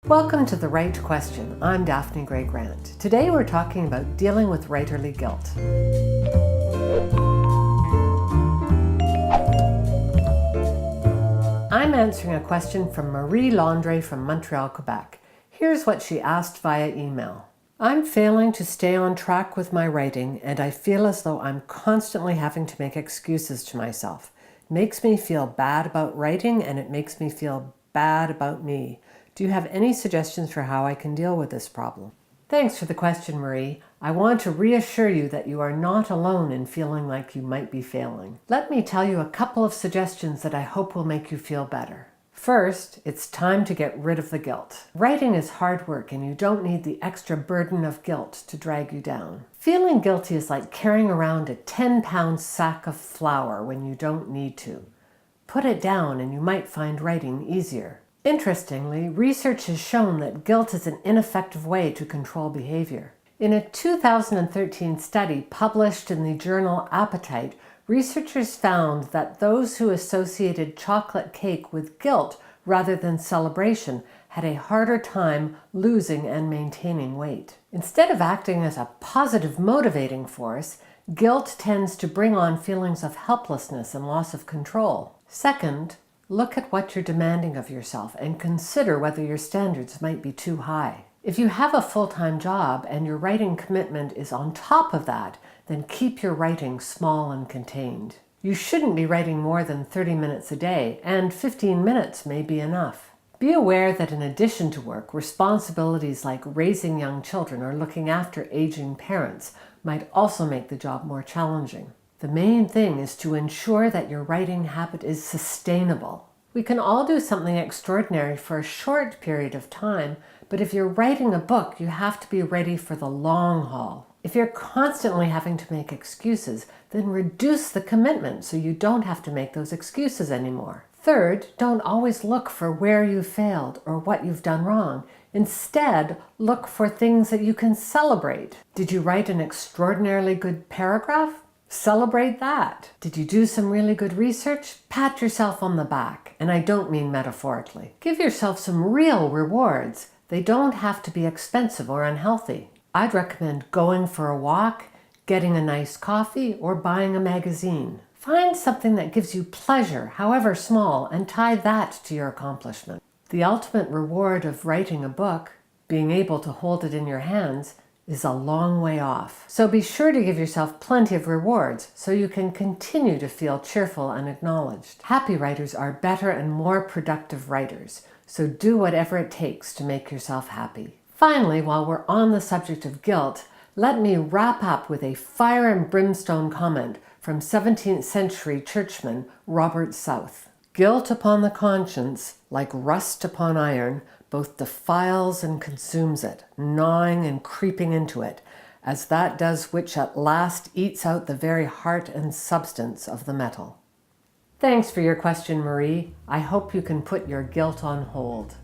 Welcome to The Right Question. I'm Daphne Gray Grant. Today we're talking about dealing with writerly guilt. I'm answering a question from Marie Landre from Montreal, Quebec. Here's what she asked via email. I'm failing to stay on track with my writing, and I feel as though I'm constantly having to make excuses to myself. It makes me feel bad about writing, and it makes me feel bad about me. Do you have any suggestions for how I can deal with this problem? Thanks for the question, Marie. I want to reassure you that you are not alone in feeling like you might be failing. Let me tell you a couple of suggestions that I hope will make you feel better. First, it's time to get rid of the guilt. Writing is hard work and you don't need the extra burden of guilt to drag you down. Feeling guilty is like carrying around a 10-pound sack of flour when you don't need to. Put it down and you might find writing easier. Interestingly, research has shown that guilt is an ineffective way to control behavior. In a 2013 study published in the journal Appetite, researchers found that those who associated chocolate cake with guilt rather than celebration had a harder time losing and maintaining weight. Instead of acting as a positive motivating force, guilt tends to bring on feelings of helplessness and loss of control. Second, look at what you're demanding of yourself and consider whether your standards might be too high. If you have a full-time job and your writing commitment is on top of that, then keep your writing small and contained. You shouldn't be writing more than 30 minutes a day, and 15 minutes may be enough. Be aware that in addition to work, responsibilities like raising young children or looking after aging parents might also make the job more challenging. The main thing is to ensure that your writing habit is sustainable. We can all do something extraordinary for a short period of time, but if you're writing a book, you have to be ready for the long haul. If you're constantly having to make excuses, then reduce the commitment so you don't have to make those excuses anymore. Third, don't always look for where you failed or what you've done wrong. Instead, look for things that you can celebrate. Did you write an extraordinarily good paragraph? Celebrate that. Did you do some really good research? Pat yourself on the back, and I don't mean metaphorically. Give yourself some real rewards. They don't have to be expensive or unhealthy. I'd recommend going for a walk, getting a nice coffee, or buying a magazine. Find something that gives you pleasure, however small, and tie that to your accomplishment. The ultimate reward of writing a book, being able to hold it in your hands, is a long way off. So be sure to give yourself plenty of rewards so you can continue to feel cheerful and acknowledged. Happy writers are better and more productive writers, so do whatever it takes to make yourself happy. Finally, while we're on the subject of guilt, let me wrap up with a fire and brimstone comment from 17th century churchman Robert South. Guilt upon the conscience, like rust upon iron, both defiles and consumes it, gnawing and creeping into it, as that does which at last eats out the very heart and substance of the metal. Thanks for your question, Marie. I hope you can put your guilt on hold.